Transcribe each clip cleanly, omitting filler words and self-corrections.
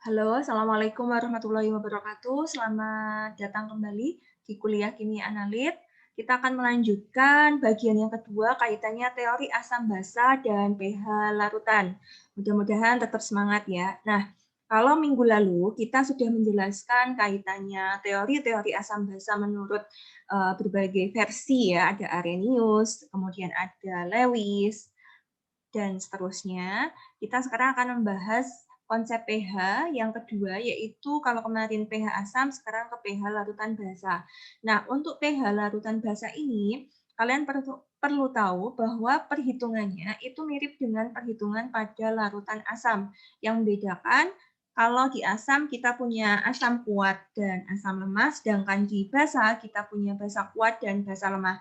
Halo, Assalamualaikum warahmatullahi wabarakatuh. Selamat datang kembali di kuliah Kimia Analit. Kita akan melanjutkan bagian yang kedua kaitannya teori asam basa dan pH larutan. Mudah-mudahan tetap semangat ya. Nah, kalau minggu lalu kita sudah menjelaskan kaitannya teori-teori asam basa menurut berbagai versi ya, ada Arrhenius, kemudian ada Lewis, dan seterusnya. Kita sekarang akan membahas konsep pH yang kedua, yaitu kalau kemarin pH asam, sekarang ke pH larutan basa. Nah, untuk pH larutan basa ini, kalian perlu tahu bahwa perhitungannya itu mirip dengan perhitungan pada larutan asam. Yang membedakan, kalau di asam kita punya asam kuat dan asam lemah, sedangkan di basa kita punya basa kuat dan basa lemah.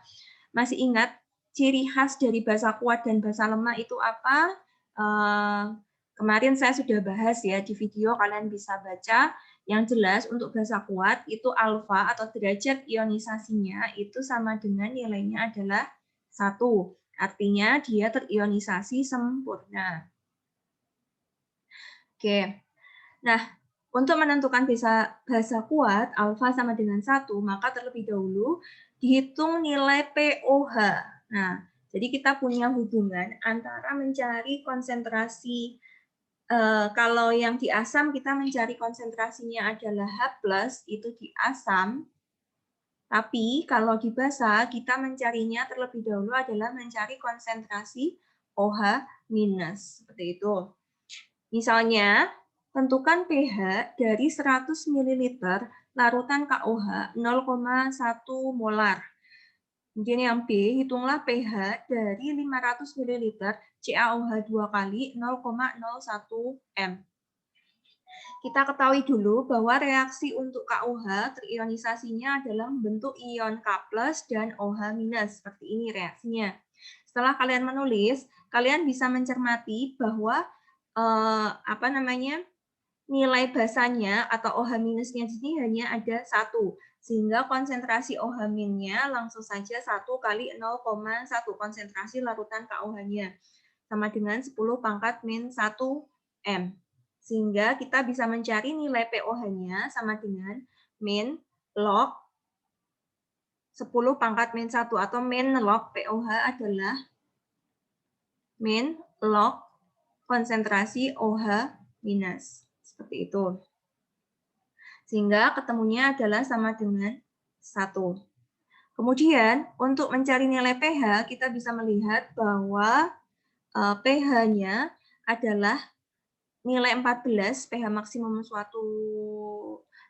Masih ingat ciri khas dari basa kuat dan basa lemah itu apa? Kemarin saya sudah bahas ya di video, kalian bisa baca. Yang jelas untuk basa kuat itu alfa atau derajat ionisasinya itu sama dengan nilainya adalah 1. Artinya dia terionisasi sempurna. Oke. Nah, untuk menentukan basa kuat alfa sama dengan 1, maka terlebih dahulu dihitung nilai pOH. Nah, jadi kita punya hubungan antara mencari konsentrasi, kalau yang di asam kita mencari konsentrasinya adalah H+, itu di asam, tapi kalau di basa kita mencarinya terlebih dahulu adalah mencari konsentrasi OH-, seperti itu. Misalnya, tentukan pH dari 100 ml larutan KOH 0,1 molar. Kemudian yang B, hitunglah pH dari 500 ml CaOH 2 kali 0,01 M. Kita ketahui dulu bahwa reaksi untuk KOH terionisasinya adalah membentuk ion K+ dan OH-, seperti ini reaksinya. Setelah kalian menulis, kalian bisa mencermati bahwa nilai basanya atau OH-nya di sini hanya ada 1, sehingga konsentrasi OH-nya langsung saja 1 kali 0,1 konsentrasi larutan KOH-nya sama dengan 10⁻⁻⁴ M. Sehingga kita bisa mencari nilai pOH-nya sama dengan min log 10⁻⁴ atau min log pOH adalah min log konsentrasi OH-. Seperti itu. Sehingga ketemunya adalah sama dengan 1. Kemudian, untuk mencari nilai pH, kita bisa melihat bahwa pH-nya adalah nilai 14, pH maksimum suatu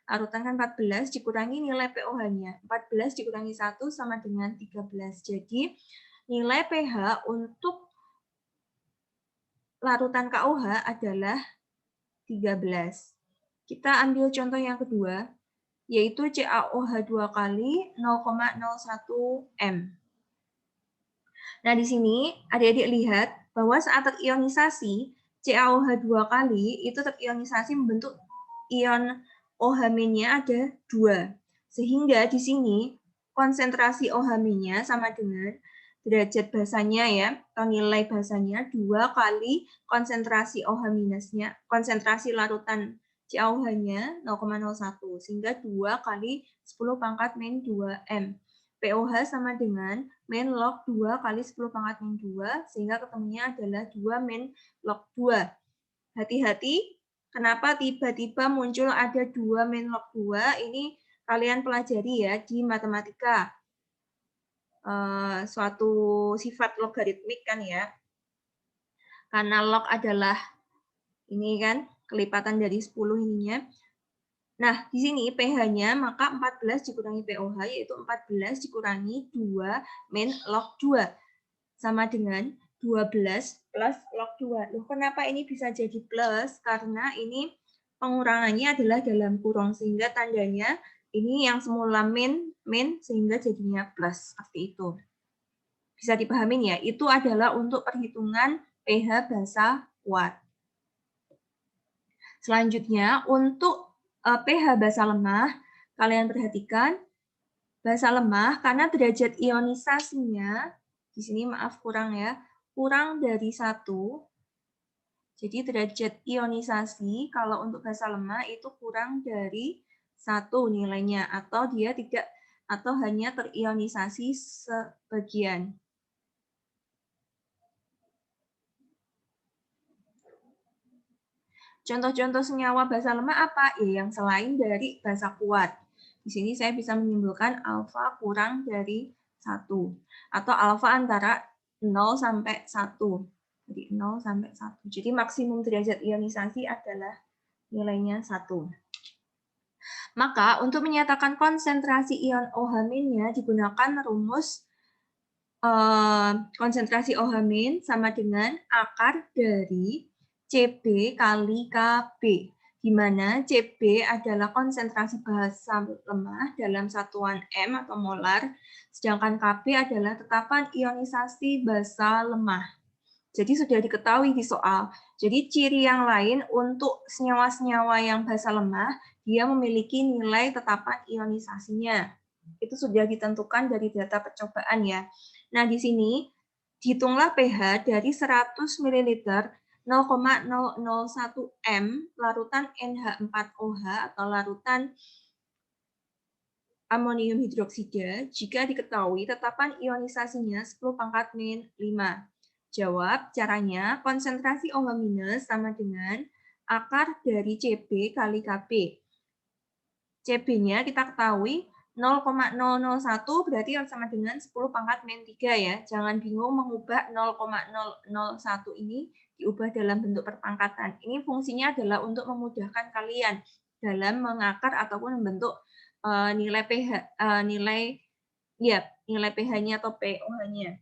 larutan kan 14, dikurangi nilai pOH-nya. 14 dikurangi 1 sama dengan 13. Jadi, nilai pH untuk larutan KOH adalah 13. Kita ambil contoh yang kedua, yaitu CaOH 2 kali 0,01 M. Nah, di sini adik-adik lihat bahwa saat terionisasi, CaOH 2 kali itu terionisasi membentuk ion OH-nya ada 2. Sehingga di sini konsentrasi OH-nya sama dengan derajat basanya ya, atau nilai basanya 2 kali konsentrasi OH-nya, konsentrasi larutan CaOH-nya 0,01, sehingga 2 kali 10⁻⁴ M. pOH sama dengan min log 2 kali 10⁻⁴, sehingga ketemunya adalah 2 min log 2. Hati-hati, kenapa tiba-tiba muncul ada 2 min log 2, ini kalian pelajari ya di matematika. Suatu sifat logaritmik kan ya. Karena log adalah ini kan kelipatan dari 10 ininya. Nah, di sini pH-nya maka 14 dikurangi pOH yaitu 14 dikurangi 2 min log 2 sama dengan 12 plus log 2. Loh, kenapa ini bisa jadi plus? Karena ini pengurangannya adalah dalam kurung sehingga tandanya ini yang semula min sehingga jadinya plus seperti itu. Bisa dipahamin ya? Itu adalah untuk perhitungan pH basa kuat. Selanjutnya untuk pH basa lemah, kalian perhatikan basa lemah karena derajat ionisasinya di sini maaf kurang ya, kurang dari 1, Jadi derajat ionisasi kalau untuk basa lemah itu kurang dari 1 nilainya, atau dia tidak, atau hanya terionisasi sebagian. Contoh-contoh senyawa basa lemah apa? Ya, yang selain dari basa kuat. Di sini saya bisa menyimpulkan alfa kurang dari 1. Atau alfa antara 0 sampai 1. Jadi 0 sampai 1. Jadi maksimum derajat ionisasi adalah nilainya 1. Maka untuk menyatakan konsentrasi ion OH- digunakan rumus konsentrasi OH- sama dengan akar dari CB kali KB, di mana CB adalah konsentrasi basa lemah dalam satuan M atau molar, sedangkan KB adalah tetapan ionisasi basa lemah. Jadi sudah diketahui di soal. Jadi ciri yang lain untuk senyawa-senyawa yang basa lemah, dia memiliki nilai tetapan ionisasinya. Itu sudah ditentukan dari data percobaan ya. Nah, di sini hitunglah pH dari 100 ml 0,001 M larutan NH4OH atau larutan amonium hidroksida jika diketahui tetapan ionisasinya 10⁻⁵. Jawab, caranya konsentrasi OH- sama dengan akar dari CB kali KB. CB-nya kita ketahui 0,001 berarti sama dengan 10⁻⁻3 ya. Jangan bingung mengubah 0,001 ini diubah dalam bentuk perpangkatan. Ini fungsinya adalah untuk memudahkan kalian dalam mengakar ataupun membentuk nilai pH, nilai pH-nya atau pOH-nya.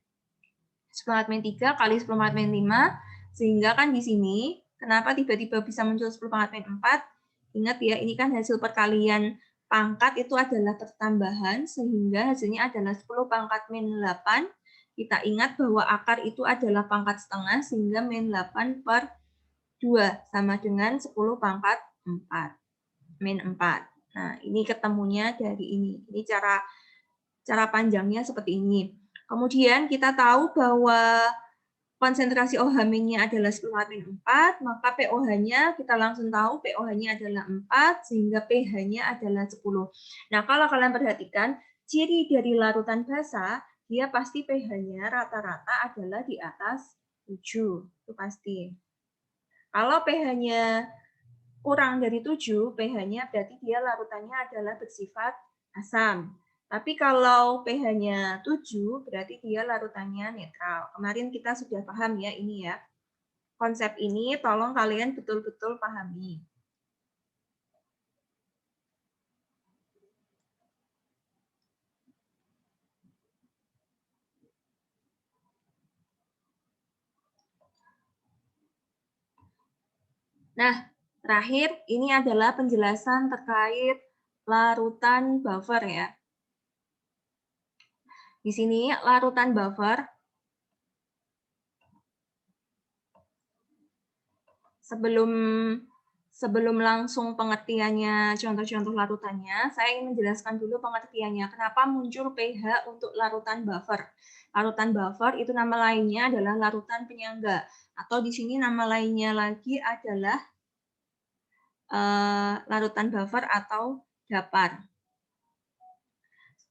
10⁻3 kali 10⁻5, sehingga kan di sini kenapa tiba-tiba bisa muncul 10⁻4? Ingat ya, ini kan hasil perkalian pangkat itu adalah pertambahan, sehingga hasilnya adalah 10⁻8. Kita ingat bahwa akar itu adalah pangkat setengah, sehingga min 8 per 2 sama dengan 10⁻4. Min 4. Nah, ini ketemunya dari ini. Ini cara panjangnya seperti ini. Kemudian kita tahu bahwa konsentrasi OH-nya adalah 10⁻4, maka pOH-nya kita langsung tahu pOH-nya adalah 4, sehingga pH-nya adalah 10. Nah, kalau kalian perhatikan, ciri dari larutan basa, dia pasti pH-nya rata-rata adalah di atas 7. Itu pasti. Kalau pH-nya kurang dari 7, pH-nya berarti dia larutannya adalah bersifat asam. Tapi kalau pH-nya 7, berarti dia larutannya netral. Kemarin kita sudah paham ya ini ya. Konsep ini tolong kalian betul-betul pahami. Nah, terakhir ini adalah penjelasan terkait larutan buffer ya. Di sini larutan buffer sebelum langsung pengertiannya, contoh-contoh larutannya, saya ingin menjelaskan dulu pengertiannya. Kenapa muncul pH untuk larutan buffer? Larutan buffer itu nama lainnya adalah larutan penyangga, atau di sini nama lainnya lagi adalah larutan buffer atau dapar.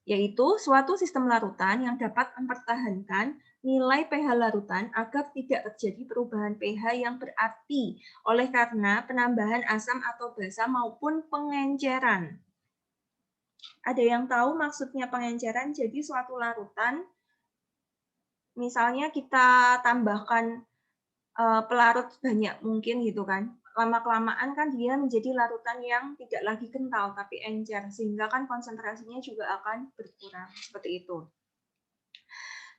Yaitu suatu sistem larutan yang dapat mempertahankan nilai pH larutan agar tidak terjadi perubahan pH yang berarti oleh karena penambahan asam atau basa maupun pengenceran. Ada yang tahu maksudnya pengenceran? Jadi suatu larutan, misalnya kita tambahkan pelarut sebanyak mungkin gitu kan, lama-kelamaan kan dia menjadi larutan yang tidak lagi kental tapi encer, sehingga kan konsentrasinya juga akan berkurang seperti itu.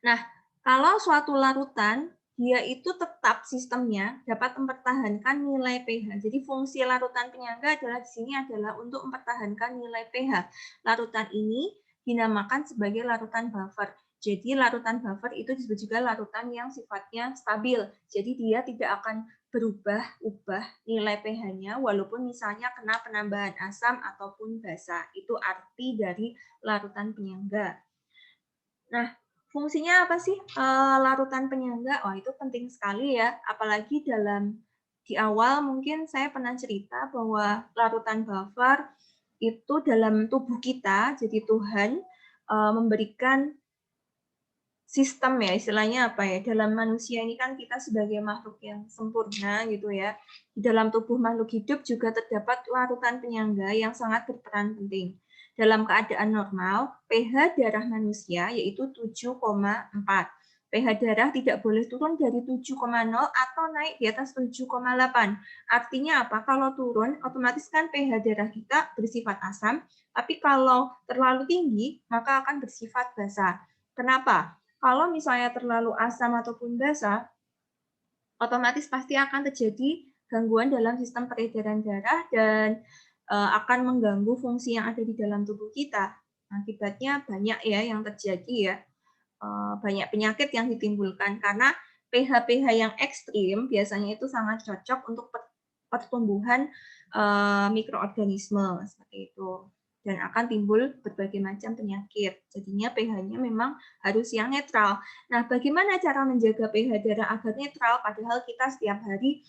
Nah, kalau suatu larutan, dia itu tetap sistemnya dapat mempertahankan nilai pH. Jadi fungsi larutan penyangga adalah di sini adalah untuk mempertahankan nilai pH. Larutan ini dinamakan sebagai larutan buffer. Jadi larutan buffer itu disebut juga larutan yang sifatnya stabil. Jadi dia tidak akan berubah-ubah nilai pH-nya walaupun misalnya kena penambahan asam ataupun basa. Itu arti dari larutan penyangga. Nah, fungsinya apa sih larutan penyangga? Wah, itu penting sekali ya, apalagi dalam di awal mungkin saya pernah cerita bahwa larutan buffer itu dalam tubuh kita, jadi Tuhan memberikan sistem ya, istilahnya apa ya, dalam manusia ini kan kita sebagai makhluk yang sempurna gitu ya, di dalam tubuh makhluk hidup juga terdapat larutan penyangga yang sangat berperan penting. Dalam keadaan normal, pH darah manusia yaitu 7,4. pH darah tidak boleh turun dari 7,0 atau naik di atas 7,8. Artinya apa? Kalau turun, otomatis kan pH darah kita bersifat asam, tapi kalau terlalu tinggi, maka akan bersifat basa. Kenapa? Kalau misalnya terlalu asam ataupun basa, otomatis pasti akan terjadi gangguan dalam sistem peredaran darah dan akan mengganggu fungsi yang ada di dalam tubuh kita. Akibatnya banyak ya yang terjadi ya, banyak penyakit yang ditimbulkan karena pH-pH yang ekstrim biasanya itu sangat cocok untuk pertumbuhan mikroorganisme seperti itu. Dan akan timbul berbagai macam penyakit. Jadinya pH-nya memang harus yang netral. Nah, bagaimana cara menjaga pH darah agar netral? Padahal kita setiap hari,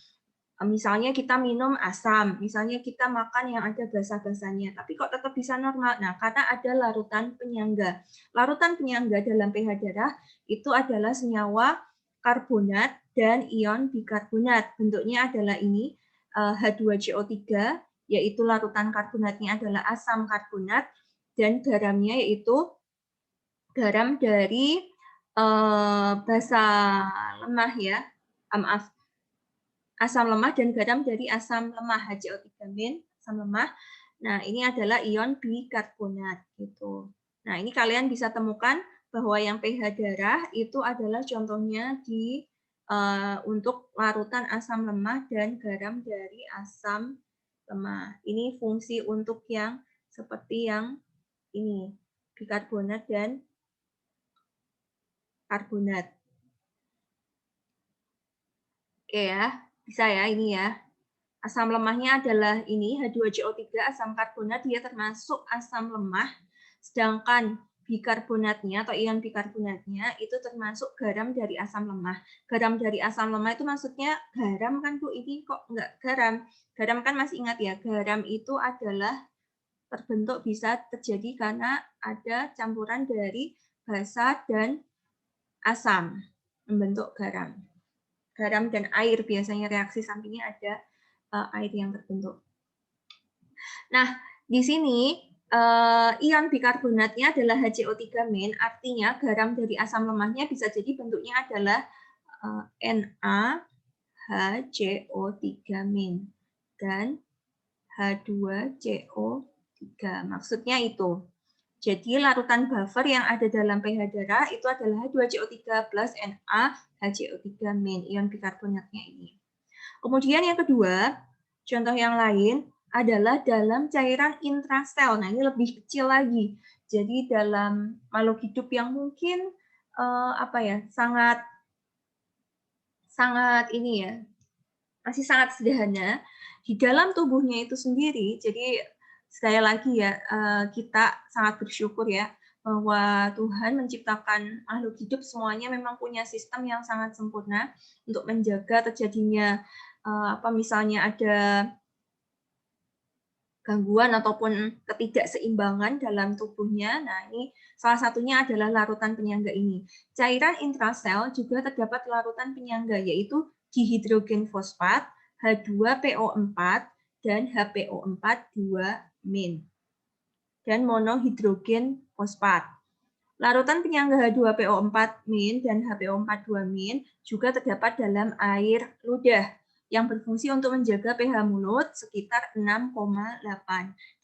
misalnya kita minum asam, misalnya kita makan yang ada basa-basanya, tapi kok tetap bisa normal? Nah, karena ada larutan penyangga. Larutan penyangga dalam pH darah itu adalah senyawa karbonat dan ion bikarbonat. Bentuknya adalah ini, H2CO3, yaitu larutan karbonatnya adalah asam karbonat, dan garamnya yaitu garam dari basa lemah ya, maaf, asam lemah dan garam dari asam lemah, HCO3-, asam lemah. Nah, ini adalah ion bikarbonat gitu. Nah, ini kalian bisa temukan bahwa yang pH darah itu adalah contohnya di untuk larutan asam lemah dan garam dari asam lemah. Ini fungsi untuk yang seperti yang ini, bikarbonat dan karbonat. Oke ya, bisa ya ini ya. Asam lemahnya adalah ini, H2CO3, asam karbonat, dia termasuk asam lemah, sedangkan bikarbonatnya atau ion bikarbonatnya itu termasuk garam dari asam lemah. Garam dari asam lemah itu maksudnya garam kan Bu, ini kok enggak garam. Garam kan masih ingat ya, garam itu adalah terbentuk bisa terjadi karena ada campuran dari basa dan asam membentuk garam. Garam dan air biasanya reaksi sampingnya ada air yang terbentuk. Nah, di sini ion bikarbonatnya adalah HCO3-, artinya garam dari asam lemahnya bisa jadi bentuknya adalah NaHCO3- dan H2CO3. Maksudnya itu. Jadi larutan buffer yang ada dalam pH darah itu adalah H2CO3 plus NaHCO3-, ion bikarbonatnya ini. Kemudian yang kedua, contoh yang lain adalah dalam cairan intrasel. Nah, ini lebih kecil lagi. Jadi dalam makhluk hidup yang mungkin sangat ini ya, masih sangat sederhana di dalam tubuhnya itu sendiri. Jadi sekali lagi ya, kita sangat bersyukur ya bahwa Tuhan menciptakan makhluk hidup semuanya memang punya sistem yang sangat sempurna untuk menjaga terjadinya misalnya ada gangguan ataupun ketidakseimbangan dalam tubuhnya. Nah, ini salah satunya adalah larutan penyangga ini. Cairan intrasel juga terdapat larutan penyangga, yaitu dihidrogen fosfat, H2PO4, dan HPO4 2- dan monohidrogen fosfat. Larutan penyangga H2PO4- dan HPO4 2- juga terdapat dalam air ludah yang berfungsi untuk menjaga pH mulut sekitar 6,8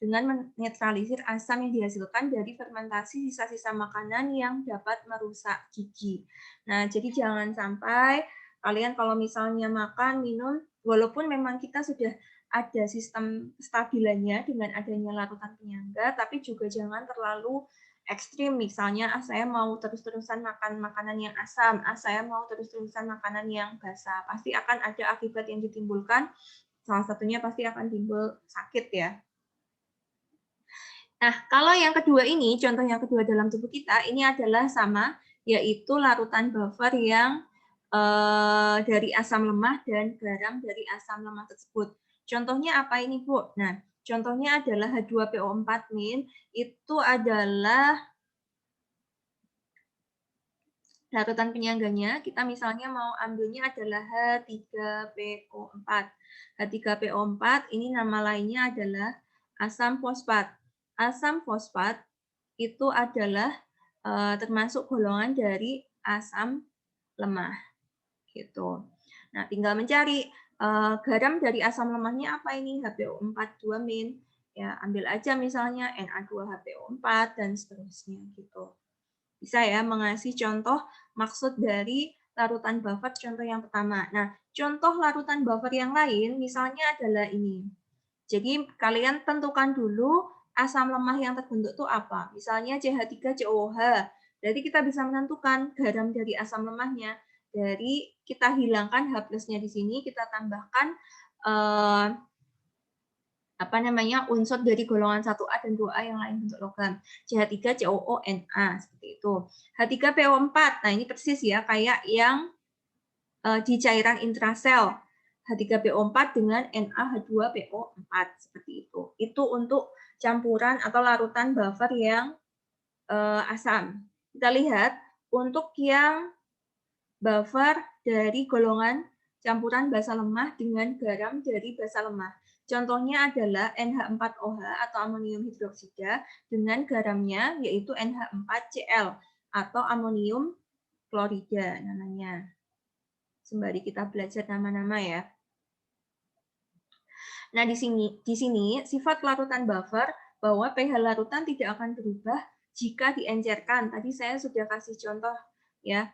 dengan menetralisir asam yang dihasilkan dari fermentasi sisa-sisa makanan yang dapat merusak gigi. Nah, jadi jangan sampai kalian kalau misalnya makan, minum, walaupun memang kita sudah ada sistem stabilannya dengan adanya larutan penyangga, tapi juga jangan terlalu ekstrim, misalnya saya mau terus-terusan makan makanan yang asam, saya mau terus-terusan makanan yang basa, pasti akan ada akibat yang ditimbulkan, salah satunya pasti akan timbul sakit ya. Nah, kalau yang kedua ini, contoh yang kedua dalam tubuh kita, ini adalah sama, yaitu larutan buffer yang dari asam lemah dan garam dari asam lemah tersebut. Contohnya apa ini, Bu? Nah, contohnya adalah H2PO4- itu adalah larutan penyangganya. Kita misalnya mau ambilnya adalah H3PO4. H3PO4 ini nama lainnya adalah asam fosfat. Asam fosfat itu adalah termasuk golongan dari asam lemah. Gitu. Nah, tinggal mencari garam dari asam lemahnya apa ini? HPO4 2-. Ya, ambil aja misalnya Na2HPO4 dan seterusnya gitu. Bisa ya mengasih contoh maksud dari larutan buffer contoh yang pertama. Nah, contoh larutan buffer yang lain misalnya adalah ini. Jadi kalian tentukan dulu asam lemah yang terbentuk itu apa. Misalnya CH3COOH. Jadi kita bisa menentukan garam dari asam lemahnya. Dari kita hilangkan H plusnya di sini, kita tambahkan unsur dari golongan 1A dan 2A yang lain bentuk logam. CH3COONA seperti itu. H3PO4. Nah, ini persis ya kayak yang di cairan intrasel. H3PO4 dengan NaH2PO4 seperti itu. Itu untuk campuran atau larutan buffer yang asam. Kita lihat untuk yang buffer dari golongan campuran basa lemah dengan garam dari basa lemah. Contohnya adalah NH4OH atau amonium hidroksida dengan garamnya yaitu NH4Cl atau amonium klorida namanya. Sembari kita belajar nama-nama ya. Nah, di sini sifat larutan buffer bahwa pH larutan tidak akan berubah jika diencerkan. Tadi saya sudah kasih contoh ya.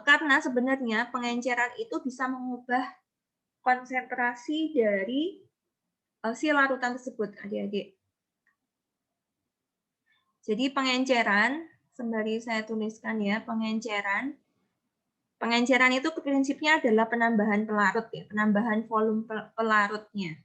Karena sebenarnya pengenceran itu bisa mengubah konsentrasi dari si larutan tersebut, adik-adik. Jadi pengenceran, sembari saya tuliskan ya, pengenceran itu prinsipnya adalah penambahan pelarut ya, penambahan volume pelarutnya.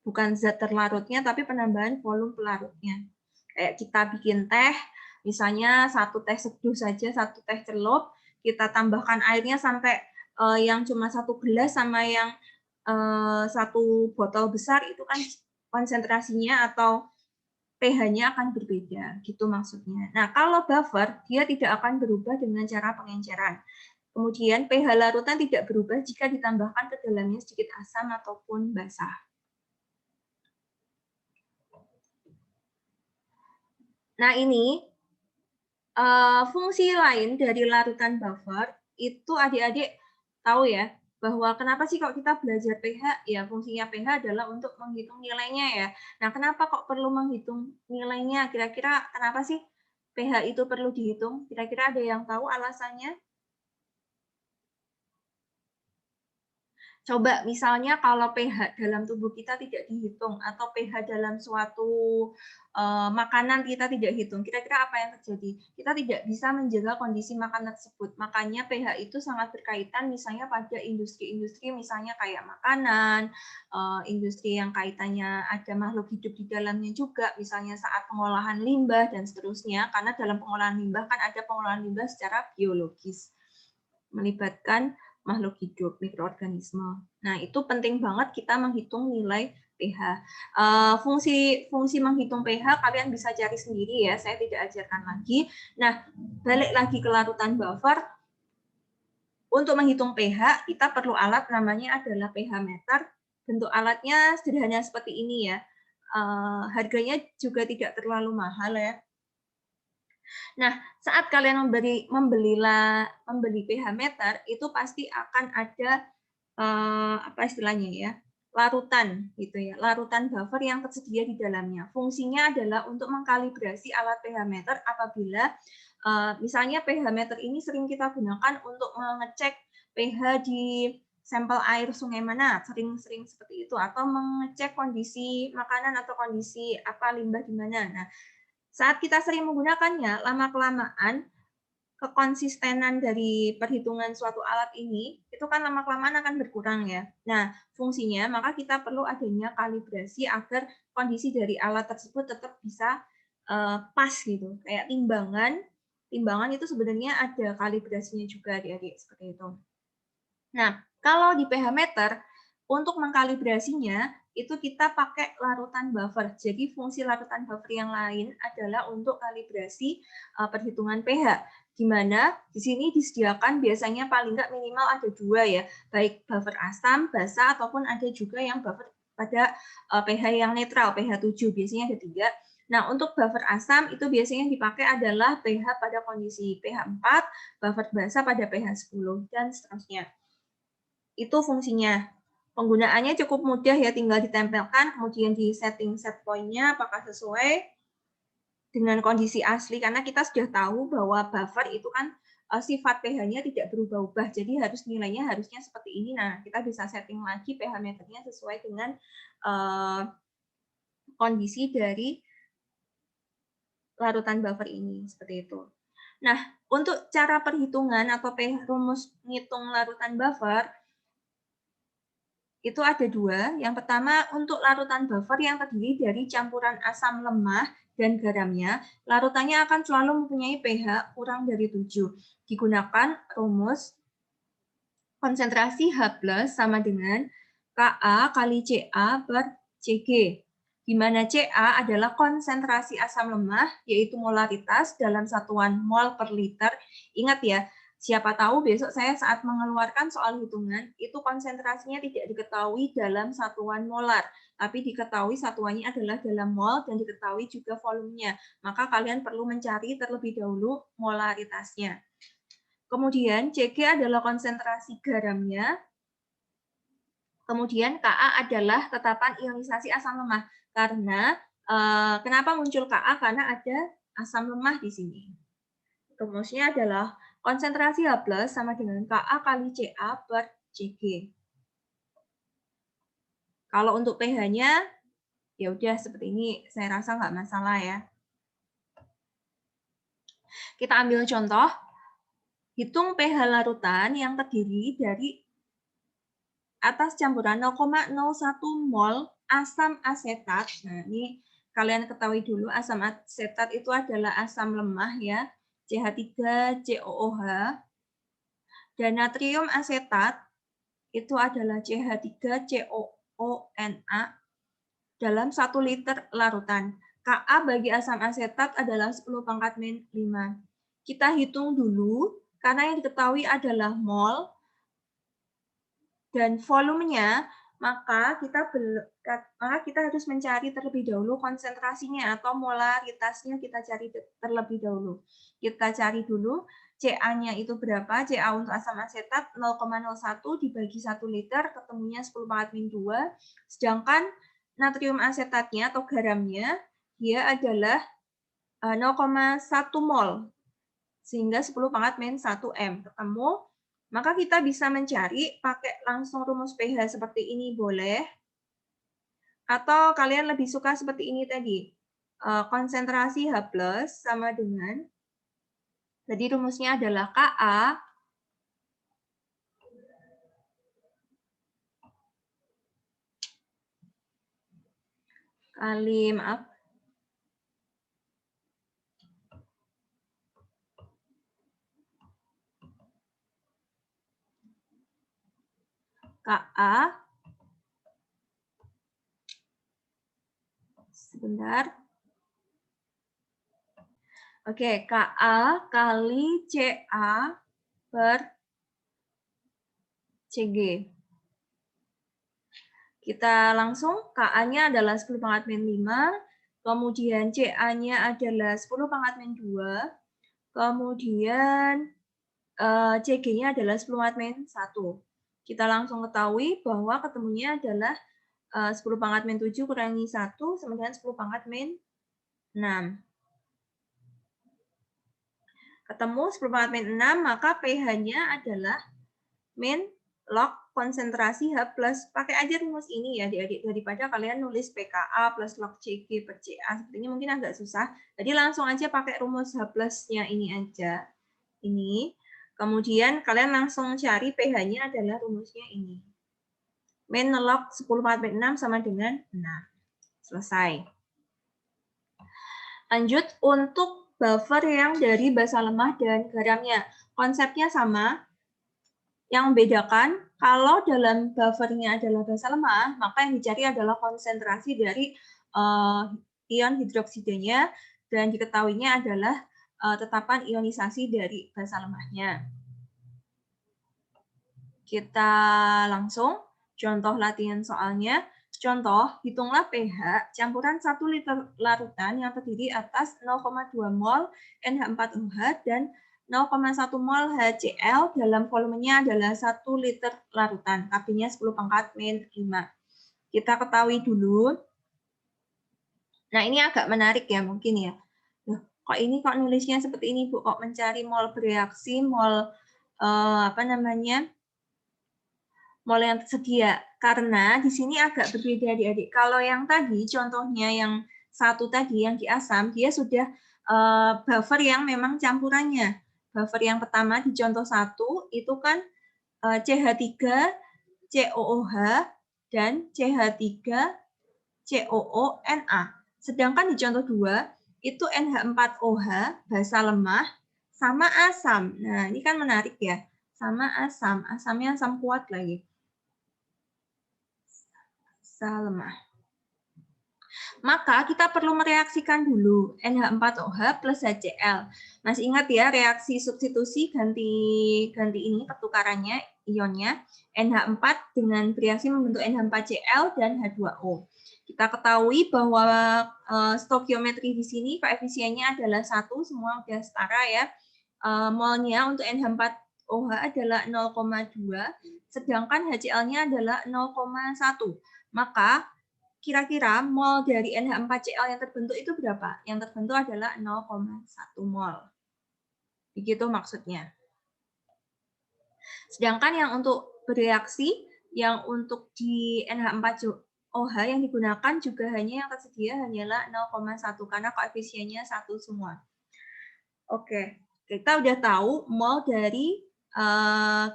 Bukan zat terlarutnya, tapi penambahan volume pelarutnya. Kayak kita bikin teh, misalnya 1 teh seduh saja, 1 teh celup, kita tambahkan airnya sampai yang cuma 1 gelas sama yang 1 botol besar, itu kan konsentrasinya atau pH-nya akan berbeda, gitu maksudnya. Nah, kalau buffer, dia tidak akan berubah dengan cara pengenceran. Kemudian pH larutan tidak berubah jika ditambahkan ke dalamnya sedikit asam ataupun basah. Nah, ini fungsi lain dari larutan buffer itu adik-adik tahu ya, bahwa kenapa sih kok kita belajar pH? Ya, fungsinya pH adalah untuk menghitung nilainya ya. Nah, kenapa kok perlu menghitung nilainya? Kira-kira kenapa sih pH itu perlu dihitung? Kira-kira ada yang tahu alasannya? Coba misalnya kalau pH dalam tubuh kita tidak dihitung atau pH dalam suatu makanan kita tidak hitung, kira-kira apa yang terjadi? Kita tidak bisa menjaga kondisi makanan tersebut. Makanya pH itu sangat berkaitan misalnya pada industri-industri misalnya kayak makanan, industri yang kaitannya ada makhluk hidup di dalamnya juga, misalnya saat pengolahan limbah dan seterusnya, karena dalam pengolahan limbah kan ada pengolahan limbah secara biologis, melibatkan makhluk hidup, mikroorganisme. Nah, itu penting banget kita menghitung nilai pH. Fungsi menghitung pH kalian bisa cari sendiri ya, saya tidak ajarkan lagi. Nah, balik lagi ke larutan buffer. Untuk menghitung pH, kita perlu alat namanya adalah pH meter. Bentuk alatnya sederhana seperti ini ya. Harganya juga tidak terlalu mahal ya. Nah, saat kalian membeli pH meter, itu pasti akan ada apa istilahnya ya, larutan gitu ya, larutan buffer yang tersedia di dalamnya. Fungsinya adalah untuk mengkalibrasi alat pH meter apabila misalnya pH meter ini sering kita gunakan untuk mengecek pH di sampel air sungai mana, sering-sering seperti itu, atau mengecek kondisi makanan atau kondisi apa limbah di mana. Nah, saat kita sering menggunakannya, lama-kelamaan kekonsistenan dari perhitungan suatu alat ini, itu kan lama-kelamaan akan berkurang ya. Nah, fungsinya maka kita perlu adanya kalibrasi agar kondisi dari alat tersebut tetap bisa pas gitu. Kayak timbangan timbangan itu sebenarnya ada kalibrasinya juga adik-adik, seperti itu. Nah, kalau di pH meter, untuk mengkalibrasinya, itu kita pakai larutan buffer. Jadi fungsi larutan buffer yang lain adalah untuk kalibrasi perhitungan pH. Di mana di sini disediakan biasanya paling nggak minimal ada 2 ya, baik buffer asam, basa, ataupun ada juga yang buffer pada pH yang netral, pH 7, biasanya ada 3. Nah, untuk buffer asam itu biasanya dipakai adalah pH pada kondisi pH 4, buffer basa pada pH 10, dan seterusnya. Itu fungsinya. Penggunaannya cukup mudah ya, tinggal ditempelkan, kemudian di setting set point-nya apakah sesuai dengan kondisi asli, karena kita sudah tahu bahwa buffer itu kan sifat pH-nya tidak berubah-ubah, jadi nilainya harusnya seperti ini. Nah, kita bisa setting lagi pH meternya sesuai dengan kondisi dari larutan buffer ini, seperti itu. Nah, untuk cara perhitungan atau rumus ngitung larutan buffer, itu ada 2. Yang pertama, untuk larutan buffer yang terdiri dari campuran asam lemah dan garamnya, larutannya akan selalu mempunyai pH kurang dari 7. Digunakan rumus konsentrasi H+ sama dengan Ka kali Ca per Cg, di mana Ca adalah konsentrasi asam lemah, yaitu molaritas dalam satuan mol per liter. Ingat ya, siapa tahu besok saya saat mengeluarkan soal hitungan, itu konsentrasinya tidak diketahui dalam satuan molar, tapi diketahui satuannya adalah dalam mol dan diketahui juga volumenya. Maka kalian perlu mencari terlebih dahulu molaritasnya. Kemudian Cg adalah konsentrasi garamnya. Kemudian Ka adalah tetapan ionisasi asam lemah. Karena kenapa muncul Ka? Karena ada asam lemah di sini. Rumusnya adalah konsentrasi H+ sama dengan Ka kali Ca per Cg. Kalau untuk pH-nya, ya udah seperti ini, saya rasa nggak masalah ya. Kita ambil contoh, hitung pH larutan yang terdiri dari atas campuran 0,01 mol asam asetat. Nah, ini kalian ketahui dulu, asam asetat itu adalah asam lemah ya, CH3COOH. Dan natrium asetat itu adalah CH3COONa dalam 1 liter larutan. Ka bagi asam asetat adalah 10⁻⁵. Kita hitung dulu, karena yang diketahui adalah mol dan volumenya, maka kita harus mencari terlebih dahulu konsentrasinya atau molaritasnya, kita cari terlebih dahulu. Kita cari dulu Ca-nya itu berapa? Ca untuk asam asetat 0,01 dibagi 1 liter, ketemunya 10⁻². Sedangkan natrium asetatnya atau garamnya, dia adalah 0,1 mol, sehingga 10⁻⁴ m. Ketemu, maka kita bisa mencari pakai langsung rumus pH seperti ini boleh. Atau kalian lebih suka seperti ini tadi. Konsentrasi H+ sama dengan, jadi rumusnya adalah Ka kali, Ka, sebentar. Oke, Ka kali Ca per Cg. Kita langsung, Ka-nya adalah 10⁻⁵, kemudian Ca-nya adalah 10⁻², kemudian Cg-nya adalah 10⁻⁴. Kita langsung ketahui bahwa ketemunya adalah 10⁻⁷ kurangi 1 sama dengan 10⁻⁶. Ketemu 10⁻⁶, maka pH-nya adalah min log konsentrasi H+. Pakai aja rumus ini ya adik-adik, daripada kalian nulis pKa plus log Cg per Ca. Sepertinya mungkin agak susah. Jadi langsung aja pakai rumus H+-nya ini aja. Ini. Kemudian kalian langsung cari pH-nya adalah rumusnya ini. Min log 10⁻⁶ sama dengan 6. Selesai. Lanjut, untuk buffer yang dari basa lemah dan garamnya. Konsepnya sama. Yang membedakan, kalau dalam buffernya adalah basa lemah, maka yang dicari adalah konsentrasi dari ion hidroksidanya, dan diketahuinya adalah tetapan ionisasi dari basa lemahnya. Kita langsung contoh latihan soalnya. Contoh, hitunglah pH campuran 1 liter larutan yang terdiri atas 0,2 mol NH4OH dan 0,1 mol HCl dalam volumenya adalah 1 liter larutan. Kp-nya 10⁻⁵. Kita ketahui dulu. Nah, ini agak menarik ya mungkin ya. Loh, kok nulisnya seperti ini, Bu? Kok mencari mol bereaksi, mol mol yang tersedia, karena di sini agak berbeda adik-adik. Kalau yang tadi, contohnya yang satu tadi, yang di asam, dia sudah buffer yang memang campurannya. Buffer yang pertama di contoh 1, itu kan CH3, COOH, dan CH3, COONA. Sedangkan di contoh 2, itu NH4OH, basa lemah, sama asam. Nah, ini kan menarik ya. Sama asam, asamnya asam kuat lagi. Lemah. Maka kita perlu mereaksikan dulu NH4OH plus HCl. Masih ingat ya reaksi substitusi ganti ini pertukarannya ionnya NH4 dengan bereaksi membentuk NH4Cl dan H2O. Kita ketahui bahwa stokiometri di sini koefisiennya adalah 1, semua sudah setara ya. Molnya untuk NH4OH adalah 0,2, sedangkan HCl-nya adalah 0,1. Maka kira-kira mol dari NH4Cl yang terbentuk itu berapa? Yang terbentuk adalah 0,1 mol. Begitu maksudnya. Sedangkan yang untuk bereaksi, yang untuk di NH4OH yang digunakan juga hanya yang tersedia hanyalah 0,1 karena koefisiennya 1 semua. Oke, kita udah tahu mol dari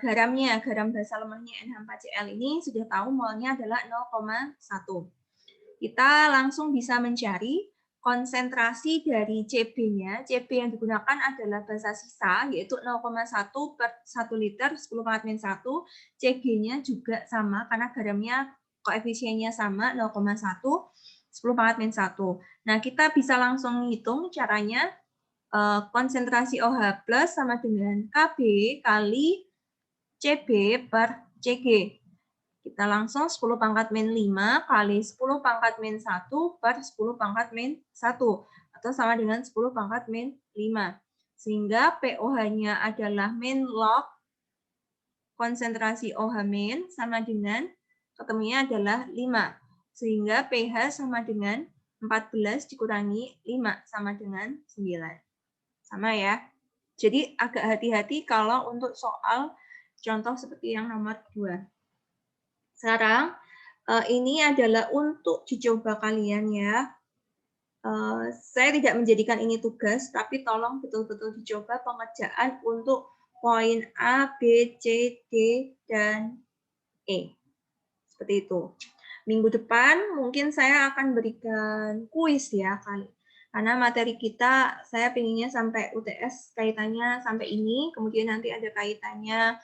garamnya, garam basa lemahnya NH4Cl ini sudah tahu molnya adalah 0,1. Kita langsung bisa mencari konsentrasi dari CB-nya. CB yang digunakan adalah basa sisa, yaitu 0,1 per 1 liter 10⁻⁻1. CG-nya juga sama, karena garamnya koefisiennya sama, 0,1, 10⁻⁻1. Nah, kita bisa langsung hitung caranya. Konsentrasi OH plus sama dengan KB kali CB per CG. Kita langsung 10⁻⁵ kali 10⁻⁻1 per 10⁻⁻1 atau sama dengan 10⁻⁵. Sehingga POH-nya adalah min log konsentrasi OH min sama dengan ketemunya adalah 5. Sehingga pH sama dengan 14 dikurangi 5 sama dengan 9. Sama ya. Jadi agak hati-hati kalau untuk soal contoh seperti yang nomor 2. Sekarang, ini adalah untuk dicoba kalian ya. Saya tidak menjadikan ini tugas, tapi tolong betul-betul dicoba pengerjaan untuk poin A, B, C, D, dan E. Seperti itu. Minggu depan mungkin saya akan berikan kuis ya, karena materi kita saya pinginnya sampai UTS kaitannya sampai ini, kemudian nanti ada kaitannya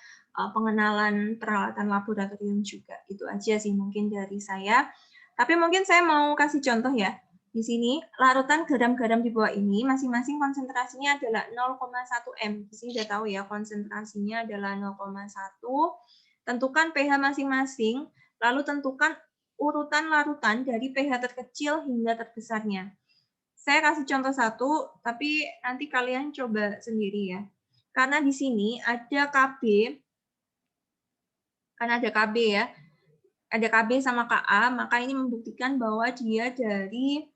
pengenalan peralatan laboratorium juga. Itu aja sih mungkin dari saya. Tapi mungkin saya mau kasih contoh ya. Di sini larutan garam-garam di bawah ini masing-masing konsentrasinya adalah 0,1 m. Di sini sudah tahu ya konsentrasinya adalah 0,1. Tentukan pH masing-masing, lalu tentukan urutan larutan dari pH terkecil hingga terbesarnya. Saya kasih contoh satu, tapi nanti kalian coba sendiri ya. Karena di sini ada KB, karena ada KB ya, ada KB sama KA, maka ini membuktikan bahwa dia dari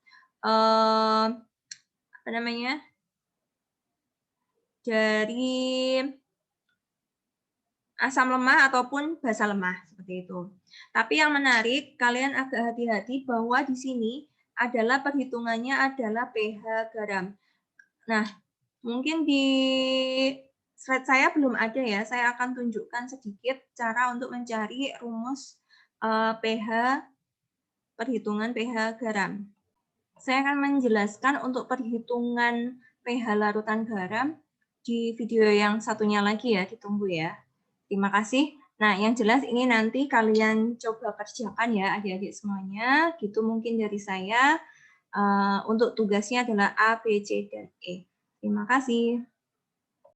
dari asam lemah ataupun basa lemah seperti itu. Tapi yang menarik, kalian agak hati-hati bahwa di sini adalah perhitungannya adalah pH garam. Nah, mungkin di slide saya belum ada ya. Saya akan tunjukkan sedikit cara untuk mencari rumus pH, perhitungan pH garam. Saya akan menjelaskan untuk perhitungan pH larutan garam di video yang satunya lagi ya, ditunggu ya. Terima kasih. Nah, yang jelas ini nanti kalian coba kerjakan ya adik-adik semuanya. Gitu mungkin dari saya. Untuk tugasnya adalah A, B, C, dan E. Terima kasih.